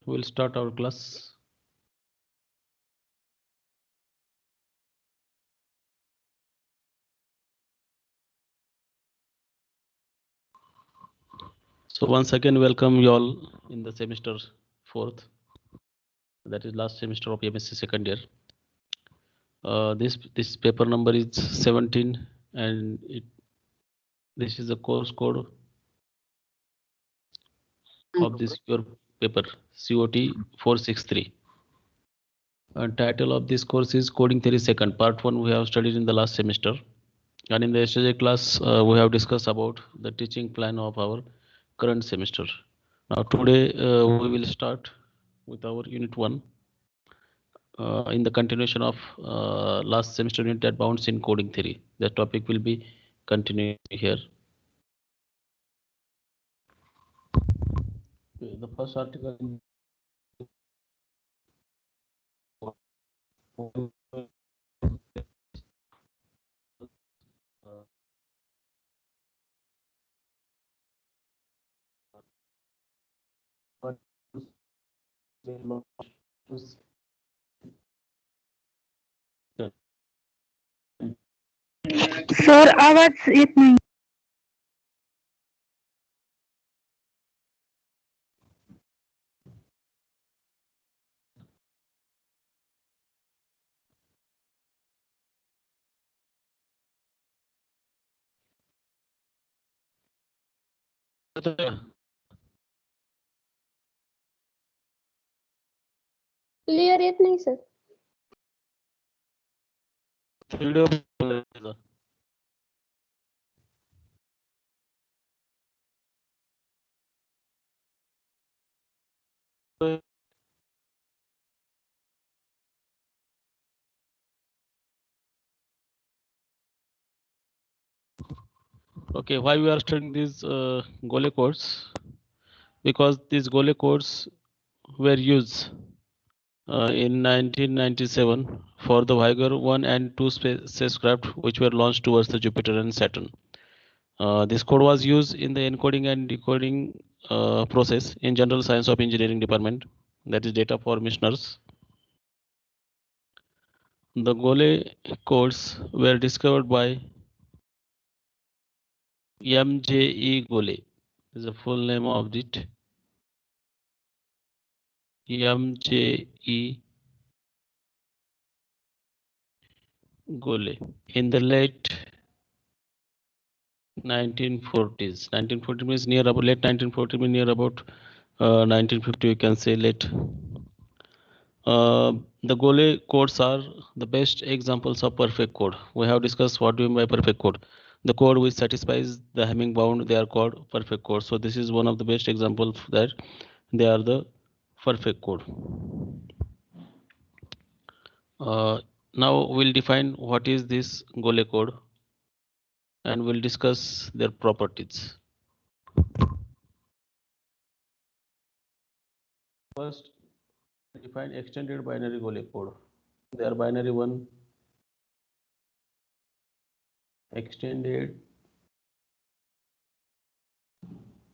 we'll start our class. So once again, welcome you all in the semester 4th. That is last semester of MSc second year. This paper number is 17, and this is the course code of this your paper COT 463. And title of this course is Coding Theory Second. Part 1 we have studied in the last semester. And in the yesterday class, we have discussed about the teaching plan of our current semester. Now today we will start with our unit 1 in the continuation of last semester unit that bounds in coding theory. The topic will be continuing here. The first article sir आवाज येत नाही. Clear येत नाही sir. Video okay, why we are studying these Gole codes? Because these Gole codes were used in 1997 for the Voyager 1 and 2 spacecraft which were launched towards the Jupiter and Saturn. This code was used in the encoding and decoding process in General Science of Engineering department, that is data for missioners. The Gole codes were discovered by M.J.E. Gole. Is the full name of it. M.J.E. Gole in the late 1940s. 1940 means near about late 1940 means near about 1950. You can say late. The Gole codes are the best examples of perfect code. We have discussed what do you mean by perfect code. The code which satisfies the Hamming bound, they are called perfect code. So this is one of the best examples that they are the perfect code. Now we'll define what is this Gole code and we'll discuss their properties. First, define extended binary Gole code. They are binary 1, extended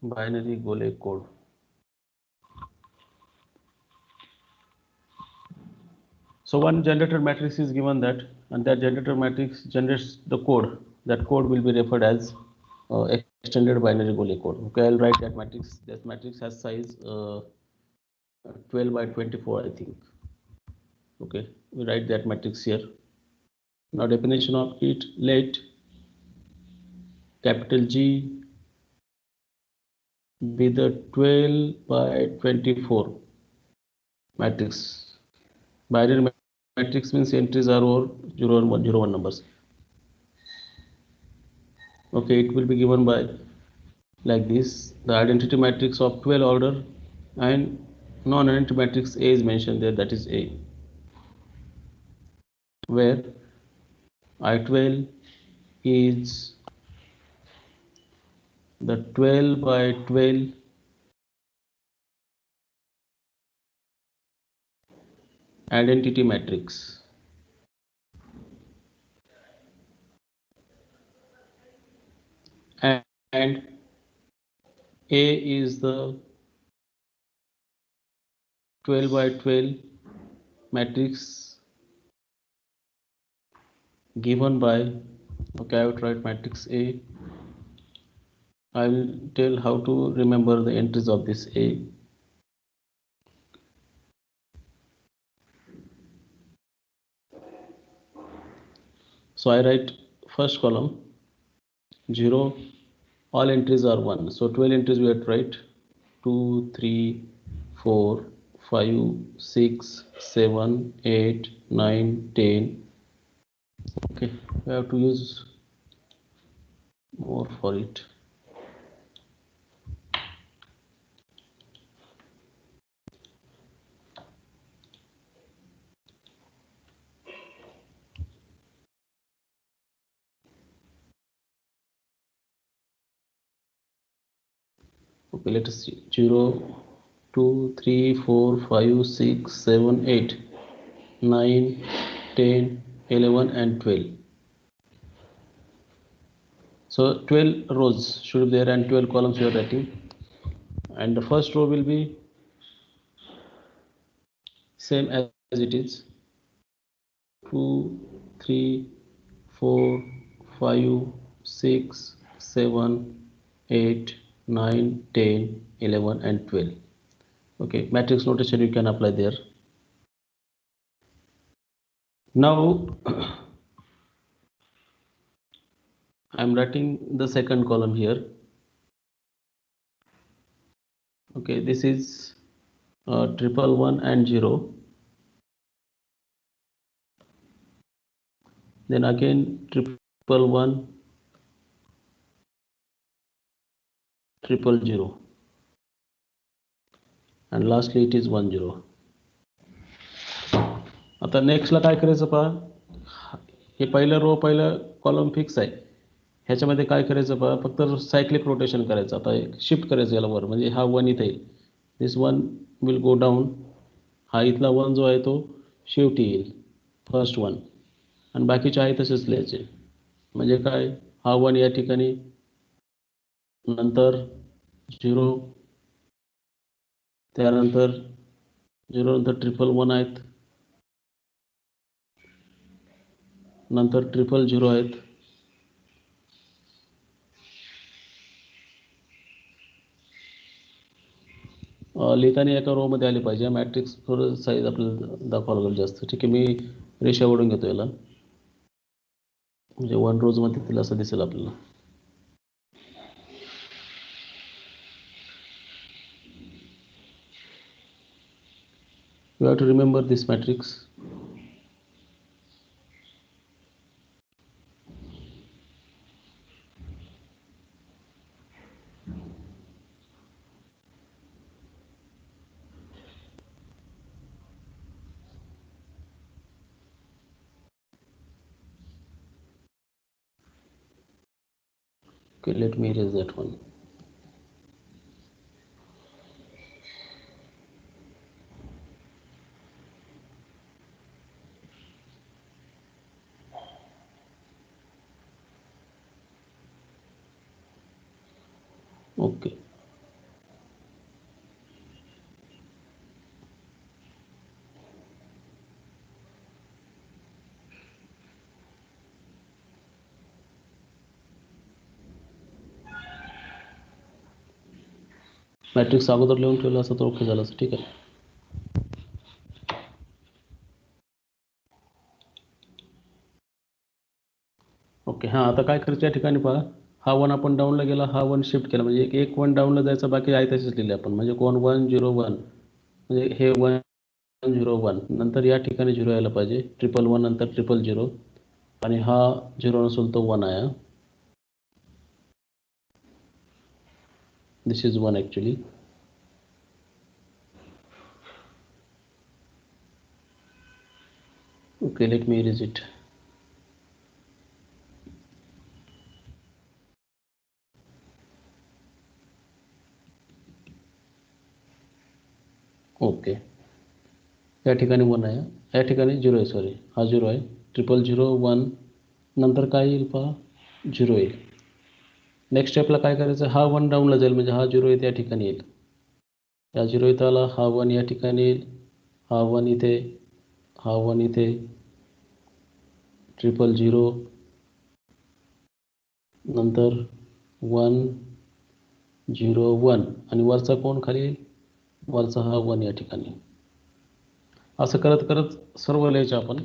binary Gole code. So one generator matrix is given that, and that generator matrix generates the code. That code will be referred as extended binary Gole code. Okay, I'll write that matrix. That matrix has size 12 by 24, I think. Okay, we write that matrix here. Now definition of it, let capital G be the 12 by 24 matrix. Binary matrix means entries are all 0 and 1, 0, 1 numbers. Okay, it will be given by like this. The identity matrix of 12 order and non-identity matrix A is mentioned there, that is A, where I12 is the 12 by 12 identity matrix. And A is the 12 by 12 matrix given by, okay, I would write matrix A. I will tell how to remember the entries of this A. So I write first column 0, all entries are 1. So 12 entries we have to write 2, 3, 4, 5, 6, 7, 8, 9, 10. Okay, we have to use more for it. Okay, let us see 0, 2, 3, 4, 5, 6, 7, 8, 9, 10, 11 and 12. So 12 rows should be there and 12 columns you are writing, and the first row will be same as it is 2, 3, 4, 5, 6, 7, 8, 9, 10, 11 and 12. Okay, matrix notation you can apply there. Now I am writing the second column here. Okay, this is 111 and 0. Then again 111, 000, and lastly it is 10. आता नेक्स्टला काय करायचं पहा, हे पहिलं रो पहिलं column fix आहे, ह्याच्यामध्ये काय करायचं पहा, फक्त सायक्लिक रोटेशन करायचं. आता शिफ्ट करायचं याला वर, म्हणजे हा 1 इथे येईल, दिस 1 विल गो डाऊन, हा इथला 1 जो आहे तो शेवटी येईल, फर्स्ट 1, आणि बाकीचे आहे तसेच लिहायचे. म्हणजे काय, हा 1 या ठिकाणी, नंतर 0, त्यानंतर 0 नंतर 111 आहेत, नंतर 000 आहेत, लिहिताना एका रो मध्ये आले पाहिजे. मॅट्रिक्स थोडं साईज आपल्याला दाखवावं लागेल जास्त. ठीक आहे, मी रेषा ओढून घेतो याला, म्हणजे 1 रोज मध्ये तिला असं दिसेल आपल्याला. You have to remember this matrix. Okay, let me erase that one. Okay, matrix अगोदर लिहून ठेवलं असं तर ओके झालं असं. ठीक आहे, ओके. हां, आता काय करायचं या ठिकाणी पहा, हा 1 आपण डाऊनला गेला, हा 1 शिफ्ट केला, म्हणजे एक 1 डाऊनला जायचा, बाकी आहे तसेच लिहिले आपण, म्हणजे 1101, म्हणजे हे 101, नंतर या ठिकाणी 0 यायला पाहिजे, 111 नंतर 000, आणि हा 0 नसेल तो 1 आया, this is 1 actually. Okay, let me erase it. Okay, या ठिकाणी 1 आहे, या ठिकाणी 0 आहे, सॉरी हा 0 आहे, 000, नंतर काय येईल पहा, 0 येईल. नेक्स्ट स्टेपला काय करायचं, हा 1 डाऊनला जाईल, म्हणजे हा 0 आहे त्या ठिकाणी येईल. या 0 इथं आला, हा 1 या ठिकाणी येईल, हा 1 इथे, हा 1 इथे, 000, नंतर 1 0 1 आणि वरचा कोण खाली येईल, वरचा हा 1 या ठिकाणी. असं करत करत सर्व लिहायचे आपण.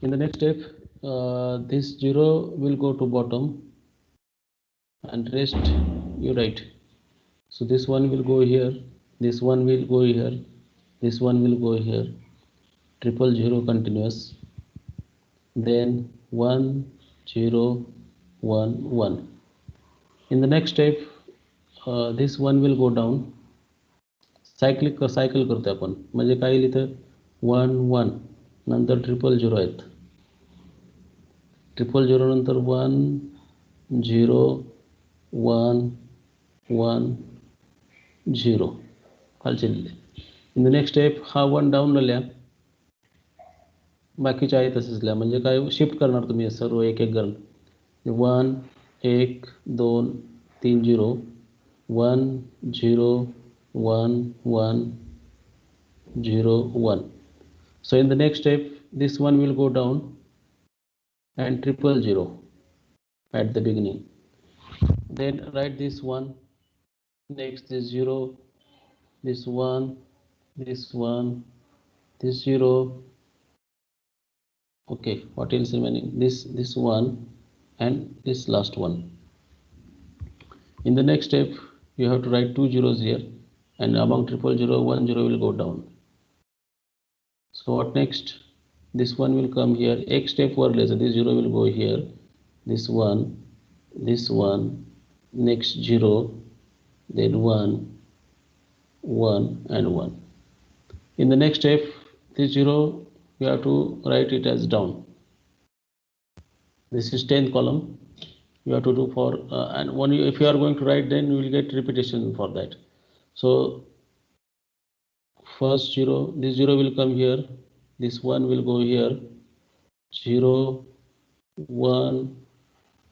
In the next step this 0 will go to bottom and rest you write. So this one will go here, this one will go here, this one will go here, 000 continuous, then 1 0 1 1. In the next step this one will go down. Cycle करतोय आपण, म्हणजे काय येईल इथं 1 1 नंतर 000 आहेत, 000 नंतर 1 0 1 1 0 खालचे लिहिले. इन द नेक्स्ट स्टेप हा 1 डाऊन लिहा, बाकीचे आहे तसेच लिहा. म्हणजे काय शिफ्ट करणार तुम्ही सर्व एक एक करून. 1 1 2 3 0 1 0 1 1 0 1. So in the next step this one will go down and 000 at the beginning. Then write this one, next this 0, this 1, this 1, this 0. Okay, what else remaining? This 1 and this last one. In the next step you have to write 2 zeros here, and among 000 1 0 will go down. So what next? This one will come here, एक step वर लिहायचं, this 0 will go here, this 1, next 0, then 1 1 and 1. In the next step this 0 you have to write it as down. This is 10th column you have to do for and when you, if you are going to write, then you will get repetition for that. So first 0, this 0 will come here, this 1 will go here, 0 1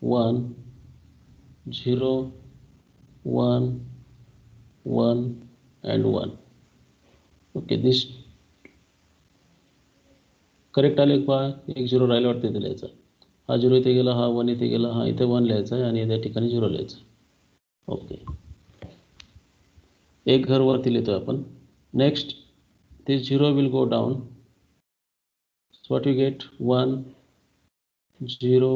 1 0 1 1 and 1. Okay, this correct आले का? एक 0 राहिला वाटतं इथे लिहायचा. हा 0 इथे गेला, हा 1 इथे गेला, हा इथे 1 लिहायचा आहे आणि त्या ठिकाणी 0 लिहायचं. ओके, एक घर वरती लिहितोय आपण. Next this 0 will go down. So what you get? 1 0,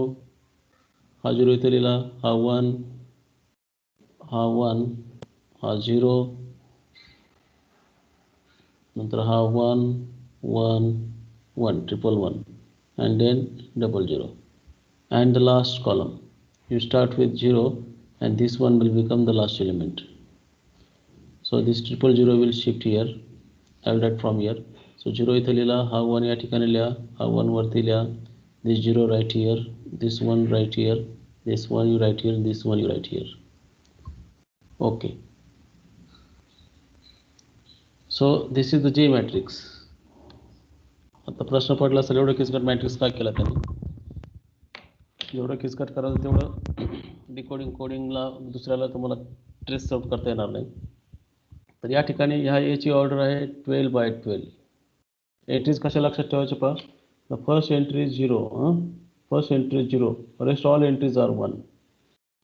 हा 0 इथे लिहिला, हा 1, हा 1, हा 0, नंतर हा 1 1 1 1 and then 000. And the last column you start with 0 and this one will become the last element. So this 000 will shift here. I'll write from here. So 0 इथे लिहिला, हा 1 या ठिकाणी लिहा, हा 1 वरती लिहा, this 0 right here, this 1 right here, this 1 you write here, this 1 you write here. Okay, so this is the J matrix. आता प्रश्न पडला असेल एवढं किचकट मॅट्रिक्स का केला त्यांनी. जेवढं किचकट कराल तेवढं डिकोडिंग कोडिंगला दुसऱ्याला तुम्हाला ट्रेस आउट करता येणार नाही. तर या ठिकाणी ह्या याची ऑर्डर आहे 12 by 12. एंट्रीज कशा लक्षात ठेवायचे पहा. The first entry is 0, first entry is 0, rest all entries are 1.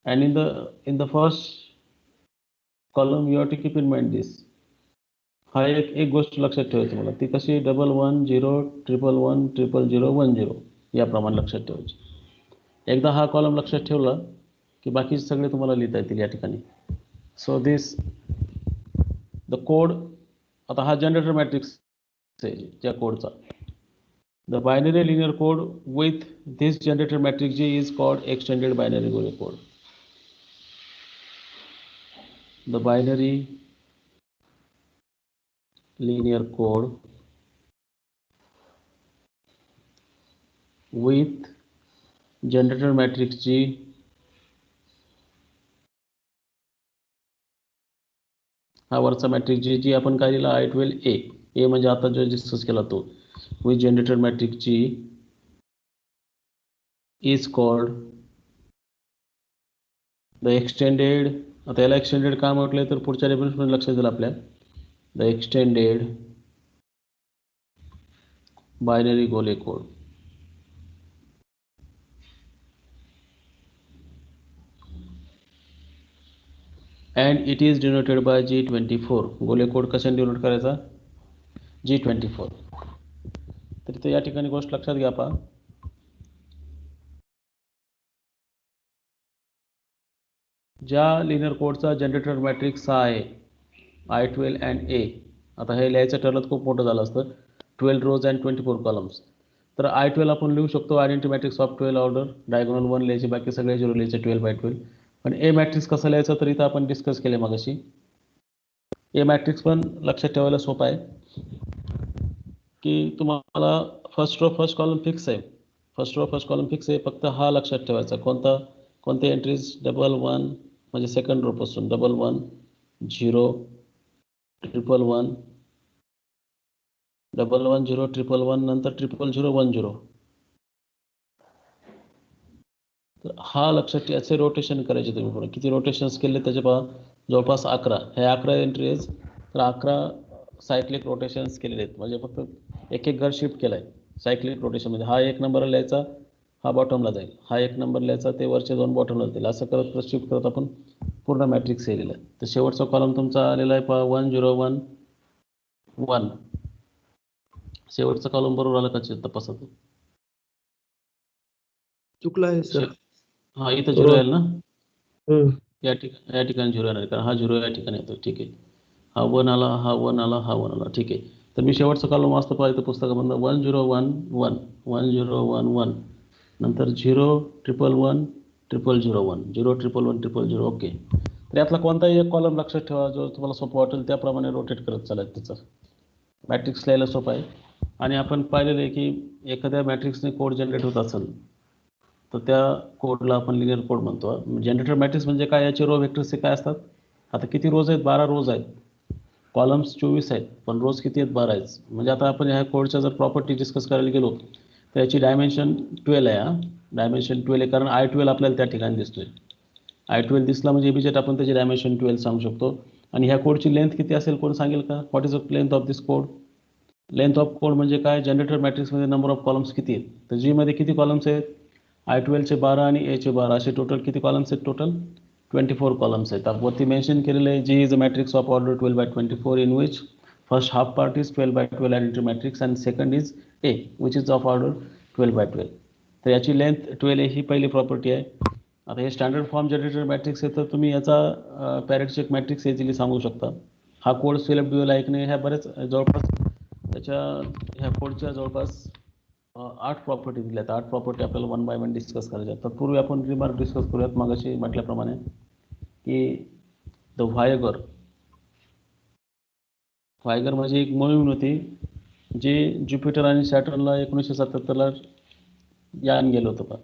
and in the first column you have to keep in mind this. हा एक गोष्ट लक्षात ठेवायची मला, ती कशी 1 1 0 1 1 0 0 1 0 याप्रमाणे लक्षात ठेवायची. एकदा हा कॉलम लक्षात ठेवला की बाकी सगळे तुम्हाला लिहिता येतील या ठिकाणी. सो दिस द कोड, आता हा जनरेटर मॅट्रिक्स आहे त्या कोडचा. The binary linear code with this generator matrix G is called extended binary linear code. The binary linear code with generator matrix G हा वरचा मॅट्रिक्स जी आपण काय लिहिला I12 A म्हणजे आता जो डिस्कस केला तो. With generator matrix G is called the extended आता याला एक्सटेंडेड का म्हटलं तर पुढच्या रेफरन्समध्ये लक्षात येईल आपल्या द एक्सटेंडेड बायनरी गोले code. And it is denoted by G24. गोले कोड कशाने डिनोट करायचा? G24. तर इथे या ठिकाणी गोष्ट लक्षात घ्या पहा. ज्या लिनियर कोडचा जनरेटर मॅट्रिक्स हा आहे I12 अँड A. आता हे लिहायचं ठरलं खूप मोठं झालं असतं 12 रोज अँड 24 कॉलम्स. तर I12 आपण लिहू शकतो identity matrix of 12 order. Diagonal 1 लिहायचे, बाकी सगळे 0 लिहायचे 12/12. पण ए मॅट्रिक्स कसं लिहायचं तर इथं आपण डिस्कस केले मगाशी. ए मॅट्रिक्स पण लक्षात ठेवायला सोपं आहे की तुम्हाला first row first column fix आहे. First row first column fix आहे, फक्त हा लक्षात ठेवायचा. कोणते एंट्रीज 11 म्हणजे सेकंड रो पासून 11 0 111 11 0 111 नंतर 00010. तर हा लक्षात ठेवायचे. रोटेशन करायचे तुम्ही पुढे किती रोटेशन्स केले त्याचे पहा जवळपास 11. हे 11 एंट्रीज तर 11 सायक्लिक रोटेशन्स केलेले आहेत. म्हणजे फक्त एक घर शिफ्ट केलाय सायक्लिक रोटेशनमध्ये. हा एक नंबरला लिहायचा, हा बॉटमला जाईल. हा एक नंबर लिहायचा, ते वरचे दोन बॉटमला जातील. असं करत शिफ्ट करत आपण पूर्ण मॅट्रिक्स लिहिलेला आहे. तर शेवटचा कॉलम तुमचा आलेला आहे पहा 1011. शेवटचा कॉलम बरोबर आला का तपासा. चुकला आहे सर. हा इथं 0 येईल ना. या ठिकाणी 0 येणार कारण हा 0 या ठिकाणी येतो. ठीक आहे. हा 1 आला, हा 1 आला, हा 1 आला. ठीक आहे. तर मी शेवटचा कॉलम वाचतो पहा इथं पुस्तकामधून 1011 1011 नंतर 01111 0001 0111100. ओके. तर यातला कोणताही एक कॉलम लक्षात ठेवा जो तुम्हाला सोपं वाटेल त्याप्रमाणे रोटेट करत चालायचं. त्याचं मॅट्रिक्स लिहायला सोपं आहे. आणि आपण पाहिलेलं आहे की एखाद्या मॅट्रिक्सने कोड जनरेट होत असेल तर त्या कोडला आपण लिनियर कोड म्हणतो. जनरेटर मॅट्रिक्स म्हणजे काय? याचे रो व्हेक्टर्सचे काय असतात? आता किती रोज आहेत? 12 रोज आहेत. कॉलम्स 24 आहेत, पण रोज किती आहेत? 12 आहेत. म्हणजे आता आपण ह्या कोडच्या जर प्रॉपर्टी डिस्कस करायला गेलो तर याची डायमेन्शन 12 आहे. हा डायमेन्शन 12 आहे कारण I12 आपल्याला त्या ठिकाणी दिसतोय. I12 दिसला म्हणजे इमिजिएट आपण त्याची डायमेन्शन 12 सांगू शकतो. आणि ह्या कोडची लेंथ किती असेल कोण सांगेल का? What is the length of this code? Length of code म्हणजे काय? जनरेटर मॅट्रिक्समध्ये नंबर ऑफ कॉलम्स किती आहेत? तर जी मध्ये किती कॉलम्स आहेत? I12चे 12 आणि A चे 12 असे टोटल किती कॉलम्स आहेत? टोटल 24 कॉलम्स आहेत. वरती मेन्शन केलेलं आहे G is a matrix of order 12/24 in which first half part is 12/12 identity matrix and second is A which is of order 12/12. तर याची लेंथ 12 ही पहिली प्रॉपर्टी आहे. आता हे स्टँडर्ड फॉर्म जनरेटर मॅट्रिक्स आहे तर तुम्ही याचा पॅरेटोमिक मॅट्रिक्स इझिली सांगू शकता. हा कोड स्केलअप ड्युअल आहे की नाही ह्या बरेच जवळपास त्याच्या ह्या कोडच्या जवळपास 8 प्रॉपर्टी दिल्यात. 8 प्रॉपर्टी आपल्याला 1 बाय 1 डिस्कस करायच्या. तर पूर्वी आपण रिमार्क डिस्कस करूयात. मगाशी म्हटल्याप्रमाणे की द व्हायगर म्हणजे एक मोहीम होती जी ज्युपिटर आणि सॅटर्नला 1977ला यान गेलं होतं का.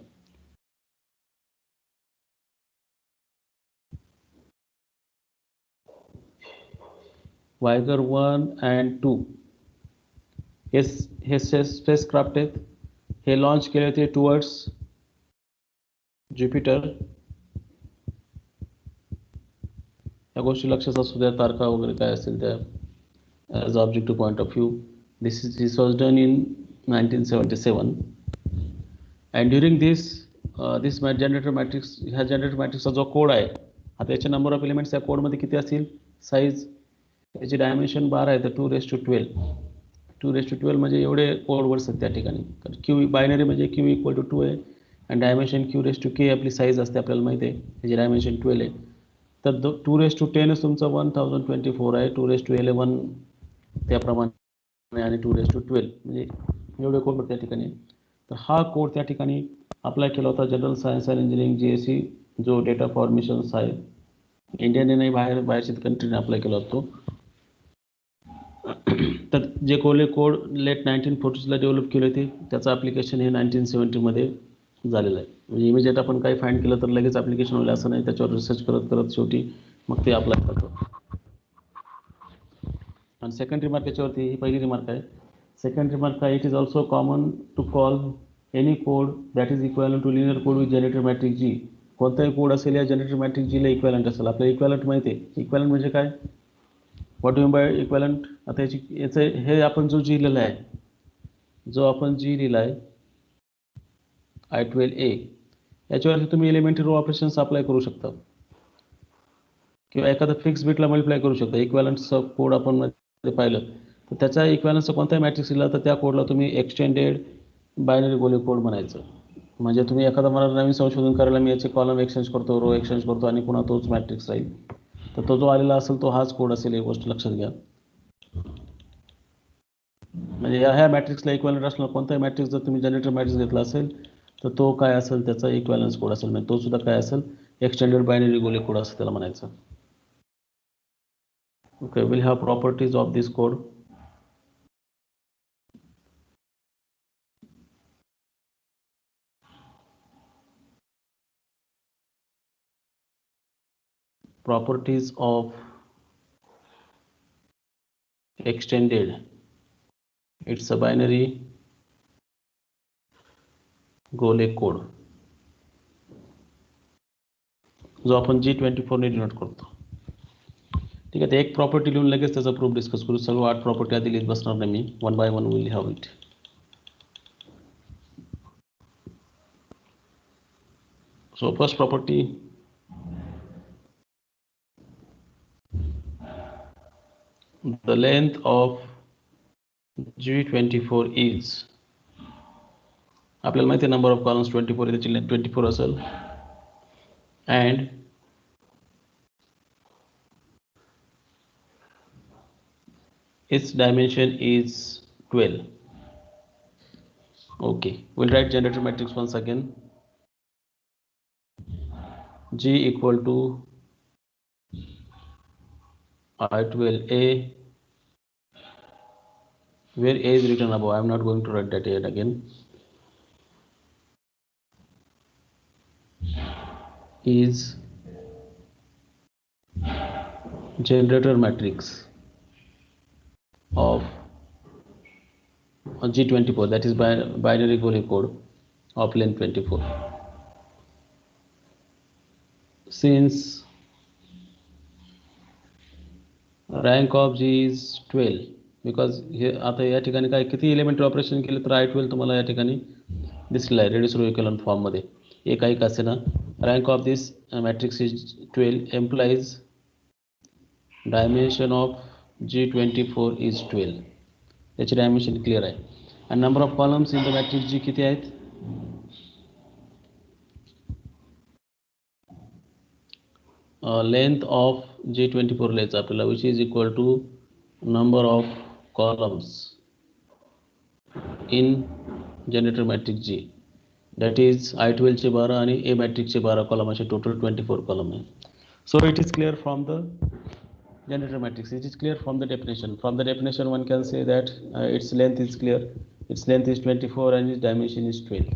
व्हायगर 1 अँड 2 हे स्पेसक्राफ्ट आहेत. हे लॉन्च केले होते टुवर्ड्स ज्युपिटर. या गोष्टी लक्षात असू द्या, तारखा वगैरे काय असतील त्या as objective point of view. This was done in 1977 and during this generator matrix, ह्या जनरेटर मॅट्रिक्सचा जो कोड आहे आता याचे नंबर ऑफ एलिमेंट्स या कोडमध्ये किती असतील? साईज याची डायमेन्शन 12 आहे तर 2^12. 2^12 म्हणजे एवढे कोड वर्ड्स आहेत त्या ठिकाणी. क्यू बायनरी म्हणजे क्यू = 2 आहे आणि डायमेन्शन Q⁴k आपली साईज असते आपल्याला माहिती आहे. त्याची डायमेन्शन 12 आहे. तर 2^10 तुमचा 1024 आहे. 2^11 त्याप्रमाणे आणि 2^12 म्हणजे एवढे कोड त्या ठिकाणी. तर हा कोड त्या ठिकाणी अप्लाय केला होता general science and engineering GSE जो डेटा फॉर्मेशन्स आहे. इंडियाने नाही, बाहेरच्या कंट्रीने अप्लाय केला होतो. तर जे कोड लेट 1940ला डेव्हलप केले होते त्याचं ॲप्लिकेशन हे 1970मध्ये झालेलं आहे. म्हणजे इमिजिएट आपण काही फाइंड केलं तर लगेच ॲप्लिकेशन होईल असं नाही. त्याच्यावर रिसर्च करत शेवटी मग ते अप्लाय करतो. आणि सेकंड रिमार्क याच्यावरती, ही पहिली रिमार्क आहे. सेकंड रिमार्क आहे, it is also common to call any code that is equal to linear code with generator matrix G कोणताही कोड असेल या जनरेटर मॅट्रिक्स जीला इक्वॅलंट असेल. आपल्याला इक्वॅलंट माहिती आहे. इक्वॅलंट म्हणजे काय? What you mean by equivalent? आता याचं हे आपण जो जी लिहिला आहे, जो आपण जी लिहिला आहे I12A, याच्यावरती तुम्ही एलिमेंटरी रो ऑपरेशन्स अप्लाय करू शकता किंवा एखादा फिक्स बिटला मल्टिप्लाय करू शकता. इक्वॅलंटचा कोड आपण पाहिलं तर त्याचा इक्वॅलंटचा कोणताही मॅट्रिक्स लिहिला तर त्या कोडला तुम्ही एक्सटेंडेड बायनरी गोले कोड म्हणायचं. म्हणजे तुम्ही एखादा मला नवीन संशोधन करायला मी याचे कॉलम एक्सचेंज करतो, रो एक्सचेंज करतो आणि पुन्हा तोच मॅट्रिक्स राहील, तर तो जो आलेला असेल तो हाच कोड असेल. एक गोष्ट लक्षात घ्या. म्हणजे ह्या मॅट्रिक्सला इक्वॅलंट असणार कोणताही मॅट्रिक्स जर तुम्ही जनरेटर मॅट्रिक्स घेतला असेल तर तो काय असेल, त्याचा इक्वॅलन्स कोड असेल. म्हणजे तो सुद्धा काय असेल, एक्सटेंडेड बायनरी गोले कोड असं त्याला म्हणायचं. Okay, we'll have properties of this code. Properties of extended. It's a binary गोले कोड जो आपण G24 ने डिनोट करतो. ठीक आहे. ते एक प्रॉपर्टी लिहून लगेच त्याचा प्रूफ डिस्कस करू. सर्व 8 प्रॉपर्टी आधी लिहित बसणार नाही मी. One by one will have it. So first property, the length of G24 is, आपल्याला माहिती आहे नंबर ऑफ कॉलम्स 24 आहे, त्याची लेंथ 24 असेल, and its dimension is 12. Okay, we'll write generator matrix once again. G equal to I12A, where A is written above. I am not going to write that yet again. Is generator matrix of G24, that is binary Gole code of length 24. Since rank of G is 12, because हे आता या ठिकाणी काय किती elementary operation केले तर I12 तुम्हाला या ठिकाणी दिसलेला आहे रेडियस रो इक्विव्हॅलेंट फॉर्म मध्ये. एक काही असे ना, rank of this matrix is 12 implies dimension of G24 is 12. त्याची डायमेन्शन क्लिअर आहे. आणि number of columns in the matrix G किती आहेत? लेंथ ऑफ G24 लिहायचं आपल्याला, which is equal to number of columns in generator matrix G, that is I12 चे 12 आणि ए मॅट्रिक्सचे 12 कॉलम, असे टोटल 24 कॉलम आहे. So it is clear from the generator matrix. It is clear from the definition. From the definition one can say that its length is clear. Its length is 24 and its dimension is 12.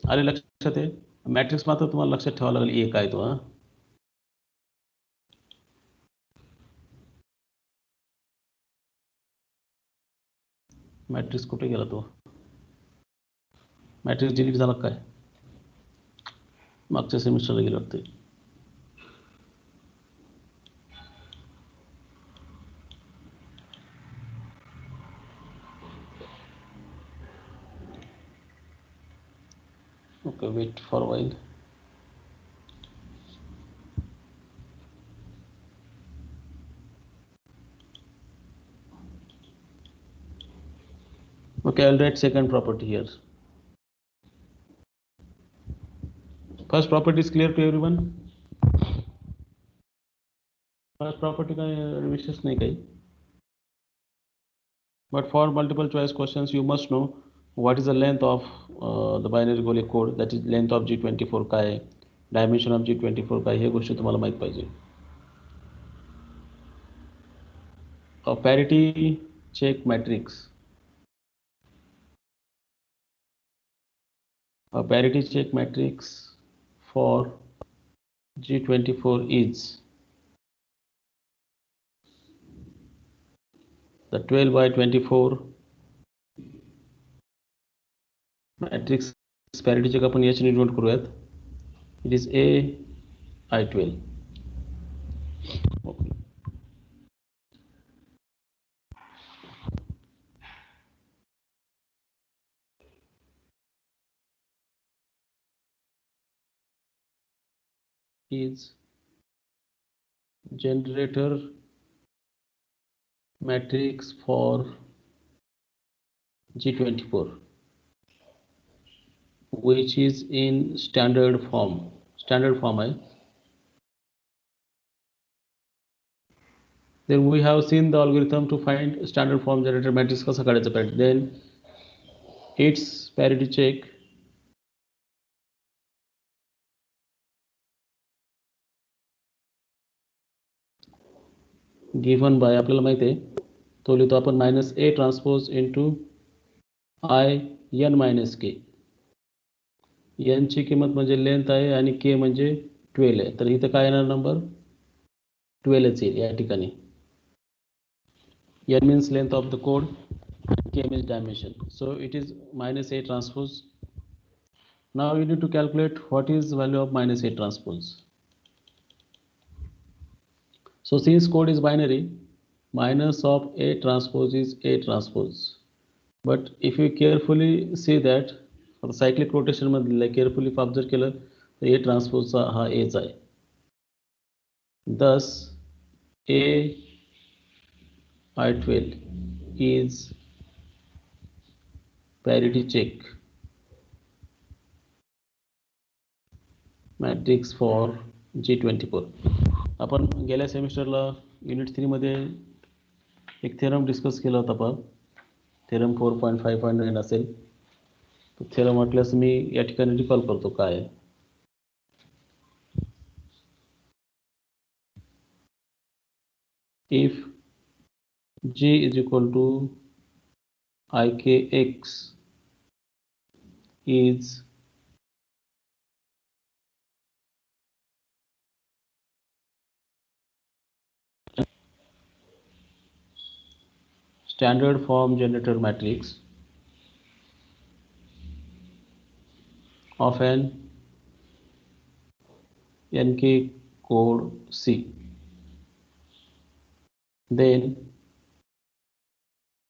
आले लक्षात आहे? Matrix मात्र तुम्हाला लक्षात ठेवावं लागेल. एक आहे तो. मॅट्रिक्स कुठे गेला तो? मॅट्रिक्स डिलीट झाला काय? मागच्या सेमिस्टरला गेलं वाटतं. Okay, wait for a while. Okay, I'll write second property here. First property is clear to everyone? First property का विशेष नाही काही. But for multiple choice questions, you must know what is the length of the binary Gole code, that is length of G24 काय आहे, dimension of G24 काय, हे गोष्टी तुम्हाला माहित पाहिजे. A parity check matrix. A parity check matrix for G24 is the 12 by 24 matrix. Parity check आपण याची note करूयात. It is A I12. Okay. Is generator matrix for G24, which is in standard form. Standard form है. Then we have seen the algorithm to find standard form generator matrix कसा काढायचा parity. Then its parity check given by आपल्याला माहिती आहे तो लिहितो आपण -A transpose into I n minus k. n ची किंमत म्हणजे लेंथ आहे आणि k म्हणजे 12 आहे. तर इथं काय येणार नंबर 12 च येईल या ठिकाणी. n means length of the code, k means dimension. So it is -A transpose. Now you need to calculate what is value of -A transpose. So since code is binary, minus of A transpose is A transpose. But if you carefully see that for the cyclic rotation मध्ये carefully observe केलं तर A transpose हा Aच आहे. Thus A I12 is parity check matrix for G24. आपण गेल्या सेमिस्टरला unit 3 मध्ये एक theorem discuss केला होता पण थेरम 4.5.9 असेल. तो थेरम वाटल्यास मी या ठिकाणी रिकॉल करतो काय आहे. If G is equal to IKX is standard form generator matrix of an NK code C, then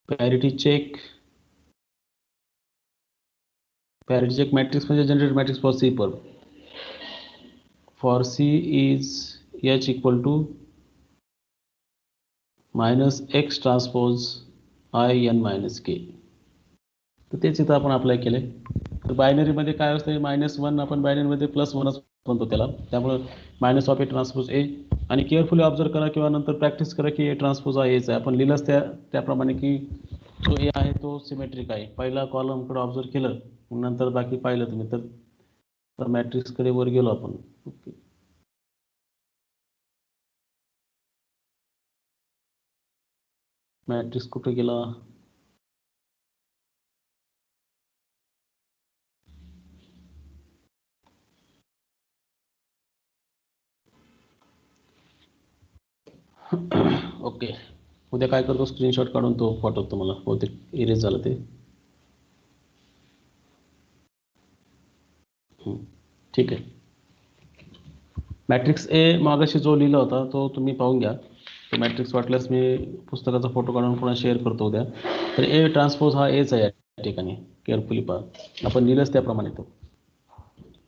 parity check matrix म्हणजे generator matrix for C पर for C is H equal to minus X transpose I n minus K. तर तेच इथं आपण apply केले. तर binary मध्ये काय असते -1 आपण बायनरी मध्ये +1च म्हणतो त्याला. त्यामुळे मायनस ऑफ ए ट्रान्सपोज ए आणि केअरफुली ऑब्झर्व करा किंवा नंतर प्रॅक्टिस करा की ए ट्रान्सपोज हा एच आहे. आपण लिहिलंच त्याप्रमाणे की जो ए आहे तो सिमेट्रिक आहे. पहिला कॉलमकडे ऑब्झर्व केलं नंतर बाकी पाहिलं तुम्ही तर मॅट्रिक्सकडे वर गेलो आपण. ओके, मॅट्रिक्स कुठे गेला. ओके, उद्या काय करतो स्क्रीनशॉट काढून तो पाठवतो तुम्हाला. बहुतेक इरेज झालं ते. ठीक आहे. मॅट्रिक्स ए मागाशी जो लिहिला होता तो तुम्ही पाहून घ्या. तो मॅट्रिक्स वाटल्यास मी पुस्तकाचा फोटो काढून पुन्हा शेअर करतो उद्या. तर ए ट्रान्सपोज हा एच आहे या ठिकाणी. केअरफुली पहा, आपण लिहिलंच त्याप्रमाणे तो.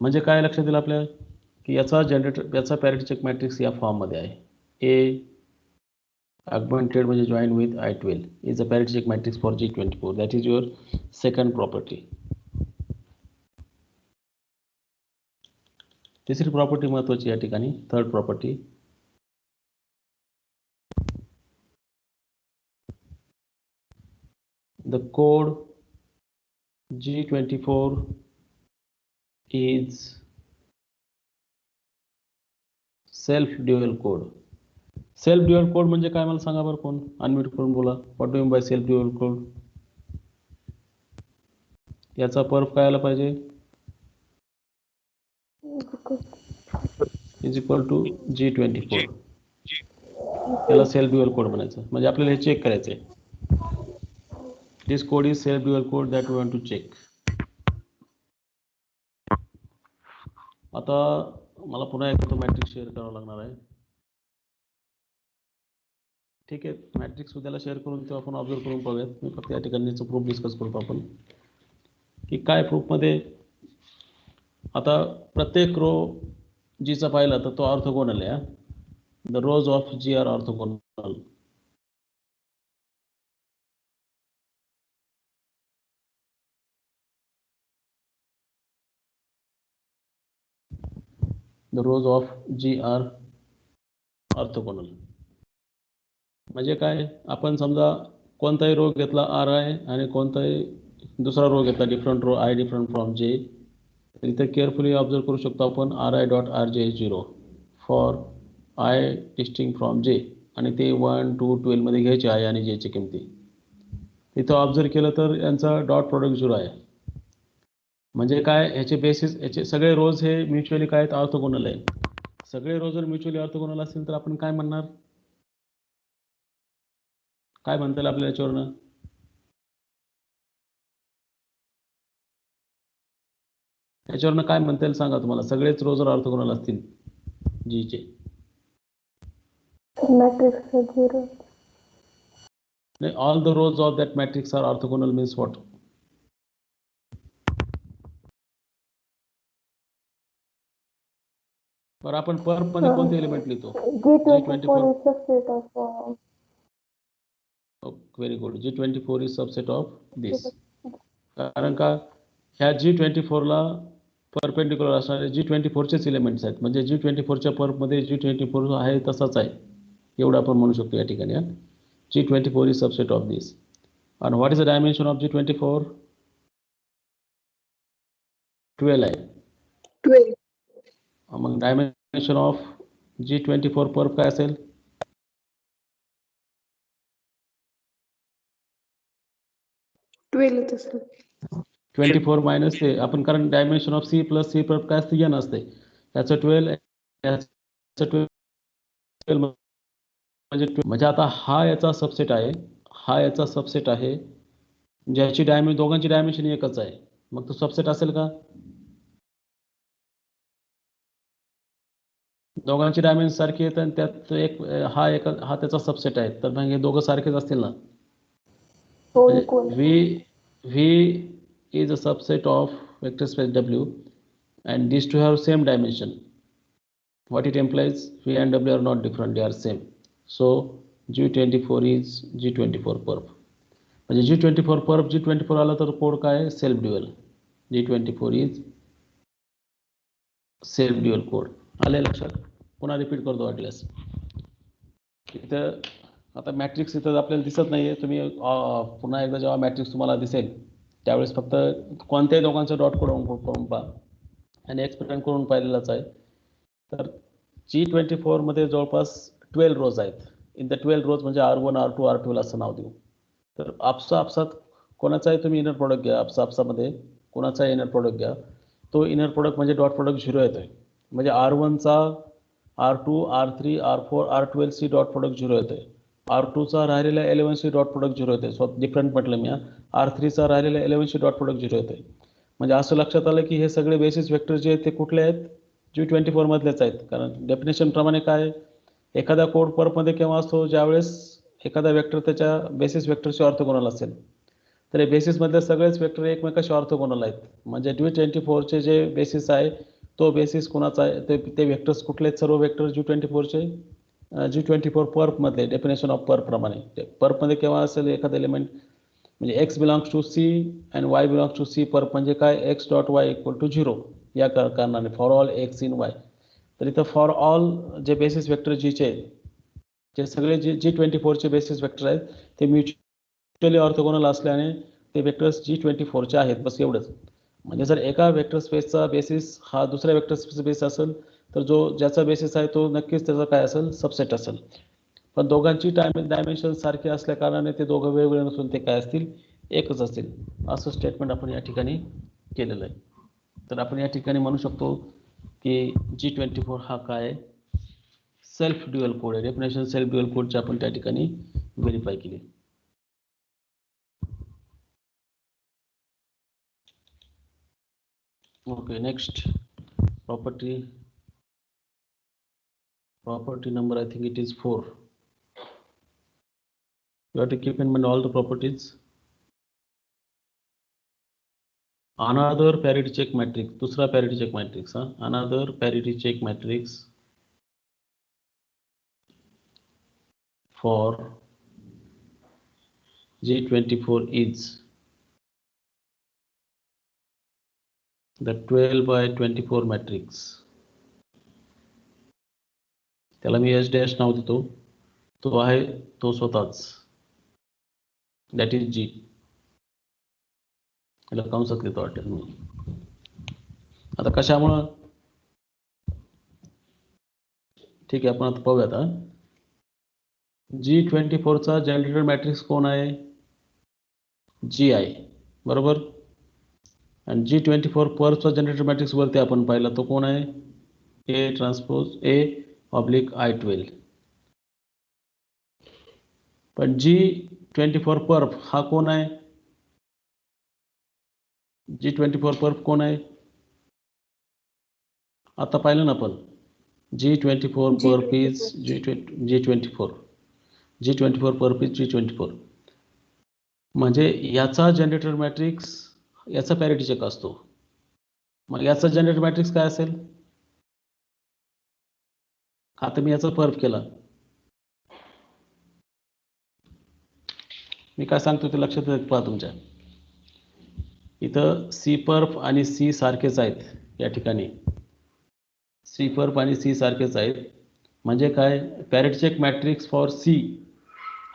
म्हणजे काय लक्षात येईल आपल्या की याचा पॅरिटी चेक मॅट्रिक्स या फॉर्ममध्ये आहे. ए augmented म्हणजे join with I12 is a parity check matrix for G24. That is your second property. तिसरी प्रॉपर्टी महत्वाची या ठिकाणी, third property. The code G24 is self dual code. Self dual code म्हणजे काय मला सांगा बरं, कोण अनम्यूट करून बोला. What do you mean by self dual code. याचा पर्फ काय आला पाहिजे, इज इक्वल टू G24. याला सेल्फ ड्युअल कोड म्हणायचं. म्हणजे आपल्याला हे चेक करायचं आहे. This code is self dual code that we want to check. आता मला पुन्हा एकदा तो मॅट्रिक्स शेअर करावा लागणार आहे. ठीक आहे, मॅट्रिक्स उद्याला शेअर करून तो आपण ऑब्झर्व करून पाहूयात. मी फक्त या ठिकाणी प्रूफ डिस्कस करतो आपण की काय प्रूफमध्ये. आता प्रत्येक रो जीचा पाहिला तर तो ऑर्थोगोनल आहे. The rows of G are orthogonal. The rows of G are orthogonal म्हणजे काय. आपण समजा कोणताही रो घेतला आर आहे आणि कोणताही दुसरा रो घेतला different row i different from j, इथे केअरफुली ऑब्झर्व करू शकतो आपण r i dot r j 0 for i distinct from j, आणि ते 1 2 12 मध्ये घ्यायचे आय आणि जेची किमती. इथं ऑब्झर्व केलं तर यांचा डॉट प्रोडक्ट 0 आहे. म्हणजे काय, ह्याचे बेसिस याचे सगळे रोज हे म्युच्युअली काय ऑर्थोगोनल आहे. सगळे रोज जर म्युच्युअली ऑर्थोगोनल असतील तर आपण काय म्हणणार, काय म्हणता येईल आपल्याला याच्यावरनं. याच्यावरनं काय म्हणता येईल सांगा तुम्हाला. सगळेच रोज जर ऑर्थोगोनल असतील जीचे, मॅट्रिक्स 0. नाही, all the rows of that matrix are orthogonal means what. बरं, आपण पर्प मध्ये कोणते एलिमेंट लिहितो. G24 is subset of very good. G24 is subset of this. कारण का ह्या G24 ला परपेंडिक्युलर असणारे G24 चेच एलिमेंट्स आहेत. म्हणजे G24च्या पर्पमध्ये G24 आहे तसाच आहे, एवढं आपण म्हणू शकतो या ठिकाणी. G24 is subset of this. आणि what is the dimension of G24? 12 आहे. 12. मग डायमेन्शन ऑफ G24 पर्प काय असेल? 12 असेल. 24 मायनस ते आपण, कारण dimension of C plus C perp काय असते, n असते. याचं 12 याचं 12 म्हणजे आता हा याचा सबसेट आहे, हा याचा सबसेट आहे, ज्याची दोघांची डायमेन्शन एकच आहे. मग तो सबसेट असेल का? दोघांची डायमेन्शन सारखी आहेत आणि त्यात एक हा त्याचा सबसेट आहे, तर मग हे दोघं सारखेच असतील ना. V is a subset of vector space W and these two have same dimension. What it implies, V and W are not different, they are same. So G24 is G24 perp. म्हणजे G24 perp G24 आला तर code काय, self dual. G24 is self dual code. आले लक्षात? पुन्हा repeat करतो वाटल्यास. इथं आता मॅट्रिक्स इथं आपल्याला दिसत नाहीये. तुम्ही पुन्हा एकदा जेव्हा मॅट्रिक्स तुम्हाला दिसेल त्यावेळेस फक्त कोणत्याही दोघांचं डॉट करून पहा आणि एक्सपेरिमेंट करून पाहिलेलाच आहे. तर G24 मध्ये जवळपास 12 रोज आहेत. इन द 12 रोज म्हणजे R1 R2 R12 असं नाव देऊ. तर आपसात कोणाचाही तुम्ही इनर प्रोडक्ट घ्या, आपसामध्ये कोणाचाही इनर प्रोडक्ट घ्या, तो इनर प्रोडक्ट म्हणजे डॉट प्रोडक्ट 0 येतोय. म्हणजे R1चा R2 R3 R4 R12C dot product 0 येतोय. R2चा राहिलेला 11C डॉट प्रोडक्ट 0 येते. सो डिफरंट म्हटलं मी. R3चा राहिलेला 11C डॉट प्रोडक्ट 0 येते. म्हणजे असं लक्षात आलं की हे सगळे बेसिस वेक्टर जे आहेत ते कुठले आहेत, G24 मधलेच आहेत. कारण डेफिनेशन प्रमाणे काय, एखादा कोड पर्पमध्ये केव्हा असतो, ज्यावेळेस एखादा वेक्टर त्याच्या बेसिस वेक्टरशी ऑर्थोगोनल असेल. तर हे बेसिस मधले सगळेच वेक्टर एकमेकाशी ऑर्थोगोनल आहेत. म्हणजे G24 चे जे बेसिस आहे तो बेसिस कोणाचा आहे, ते वेक्टर्स कुठले आहेत, सर्व वेक्टर G24 चे G24 पर्प मधले डेफिनेशन ऑफ पर्प प्रमाणे. पर्प मध्ये केव्हा असेल एखादा एलिमेंट, म्हणजे x belongs to C and y belongs to C perp म्हणजे काय, x dot y equal to 0 या कारणाने for all x in y. तर इथं फॉर ऑल जे बेसिस वेक्टर जीचे जे सगळे G24 चे बेसिस वेक्टर आहेत ते म्युच्युअली ऑर्थोगोनल असल्याने ते वेक्टर्स G24 चे आहेत. बस एवढंच. म्हणजे जर एका वेक्टर स्पेसचा बेसिस हा दुसऱ्या वेक्टर स्पेसचा बेसिस असेल तर ज्याचा बेसिस आहे तो नक्कीच त्याचा काय असेल, सबसेट असेल. पण दोघांची डायमेन्शन सारखी असल्या कारणाने ते दोघं वेगवेगळे नसून ते काय असतील, एकच असतील. असं स्टेटमेंट आपण या ठिकाणी केलेलं आहे. तर आपण या ठिकाणी म्हणू शकतो की G24 हा काय, सेल्फ ड्युअल कोड आहे. डेफिनेशन सेल्फ ड्युअल कोडची आपण त्या ठिकाणी व्हेरीफाय केली. Okay, next property number, I think it is 4. You have to keep in mind all the properties. Another parity check matrix, दूसरा parity check matrix, another parity check matrix for G24 is the 12 by 24 matrix. त्याला मी H dash नाव देतो, तो आहे तो स्वतःच, that is G. याला कंसात लिहितो वाटेल मी. आता कशामुळं, ठीक आहे, आपण आता पाहूयात. G24 चा जनरेटर मॅट्रिक्स कोण आहे? G आहे, बरोबर. आणि G24 परचा जनरेटर मॅट्रिक्स वरती आपण पाहिला तो कोण आहे? A transpose A oblique I12. पण G24 परफ हा कोण आहे? G24 परफ कोण आहे? आता पाहिलं ना आपण, G24 परफ is G24 परफ is G24. म्हणजे याचा जनरेटर मॅट्रिक्स याचा पॅरिटी चेक असतो. मग याचा जनरेटर मॅट्रिक्स काय असेल? आता मी याचा परफ केला, मी काय सांगतो ते लक्षात पहा तुमच्या. इथं C परफ आणि C सारखेच आहेत, या ठिकाणी C परफ आणि C सारखेच आहेत. म्हणजे काय? Parity check matrix for C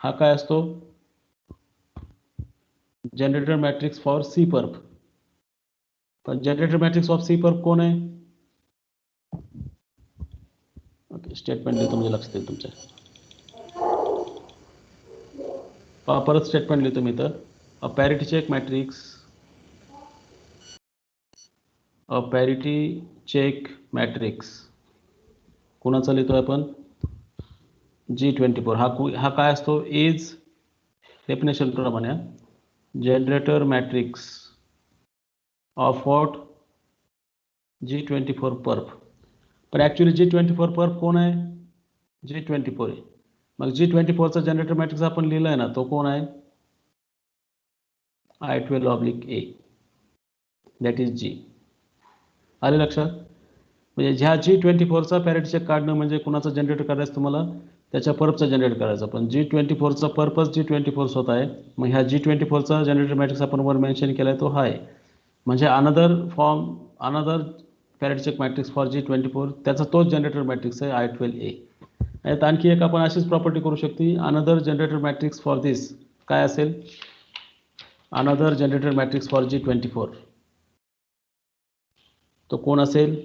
हा काय असतो? Generator matrix for C perp. पण generator matrix of C perp कोण आहे? ओके, स्टेटमेंट लिहितो म्हणजे लक्षात येईल तुमच्या. परत स्टेटमेंट लिहितो मी इथं. अ पॅरिटी चेक मॅट्रिक्स कोणाचा लिहितोय आपण? G24. हा काय असतो? इज डेफिनेशन प्रमाणे generator matrix of what? G24 परफ. पण ऍक्च्युअली G24 परफ कोण आहे? G24 आहे. मग G24 चा जनरेटर मॅट्रिक्स आपण लिहिलाय ना, तो कोण आहे? I12 oblique A, that is G. आले लक्षात? म्हणजे ह्या G24 चा पॅरिटी चेक काढणं म्हणजे कुणाचा जनरेटर करायचं तुम्हाला? त्याच्या परफचा जनरेट करायचा. पण G24 चा पर्पज G24 स्वतः आहे. मग ह्या G24 चा जनरेटर मॅट्रिक्स आपण वर मेन्शन केलाय तो हा आहे. म्हणजे another parity check matrix for G24, त्याचा तोच जनरेटर मॅट्रिक्स आहे I12A. यात आणखी एक आपण अशीच प्रॉपर्टी करू शकते, another generator matrix for this काय असेल? Another generator matrix for G24 तो कोण असेल?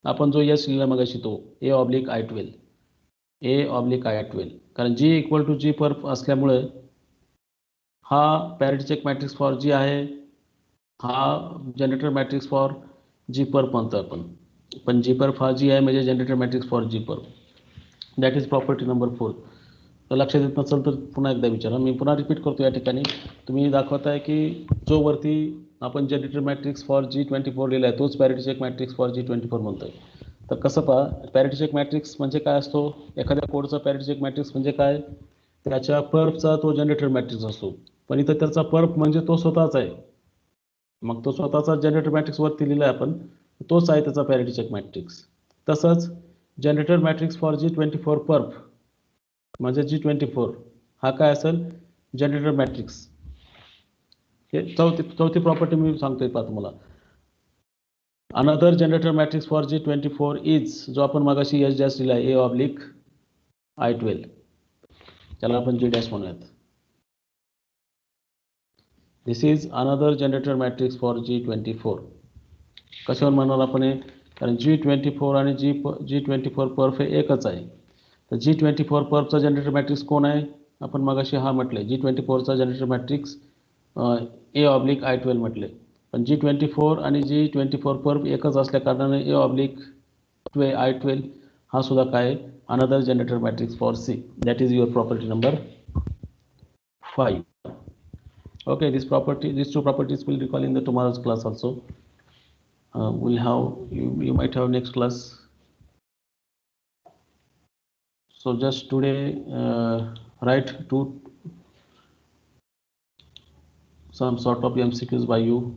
आपण जो यस लिहिला मगाशी तो A ऑब्लिक I12. कारण G equal to G perp असल्यामुळे हा parity check matrix for G आहे, हा generator matrix for G perp म्हणतो आपण. पण G परफ हा G आहे म्हणजे generator matrix for G perp. That is property number 4. तर लक्षात येत नसेल तर पुन्हा एकदा विचारा, मी पुन्हा रिपीट करतो. या ठिकाणी तुम्ही दाखवताय की जो वरती आपण जनरेटर मॅट्रिक्स फॉर G24 लिहिला आहे तोच parity check matrix for G24 म्हणतोय. तर कसं पहा, पॅरिटी चेक मॅट्रिक्स म्हणजे काय असतो? एखाद्या कोडचा पॅरिटी चेक मॅट्रिक्स म्हणजे काय? त्याच्या पर्फचा तो जनरेटर मॅट्रिक्स असतो. पण इथं त्याचा पर्फ म्हणजे तो स्वतःच आहे. मग तो स्वतःचा जनरेटर मॅट्रिक्स वरती लिहिला आहे आपण, तोच आहे त्याचा पॅरिटी चेक मॅट्रिक्स. तसंच जनरेटर मॅट्रिक्स फॉर G24 परफ म्हणजे G24 हा काय असेल? Generator matrix. हे चौथी प्रॉपर्टी मी सांगतोय पहा तुम्हाला. Another generator matrix for G24 is, जो आपण मगाशी H डॅश लिहिला A ऑब्लिक I12, त्याला आपण G डॅश म्हणूयात. This is another generator matrix for G24. कशावर म्हणाल आपण हे? कारण G24 आणि G24 परफ हे एकच आहे. तर G24 परफचा जनरेटर मॅट्रिक्स कोण आहे? आपण मगाशी हा म्हटले G24 चा generator matrix A oblique I12 म्हटले. पण G24 आणि G24 परफ एकच असल्या कारणाने A ऑब्लिक I12 हा सुद्धा काय? Another generator matrix for C. That is your property number 5. Okay, these two properties will recall in the tomorrow's class also. we'll have you might have next class. So just today write some sort of MCQs by you.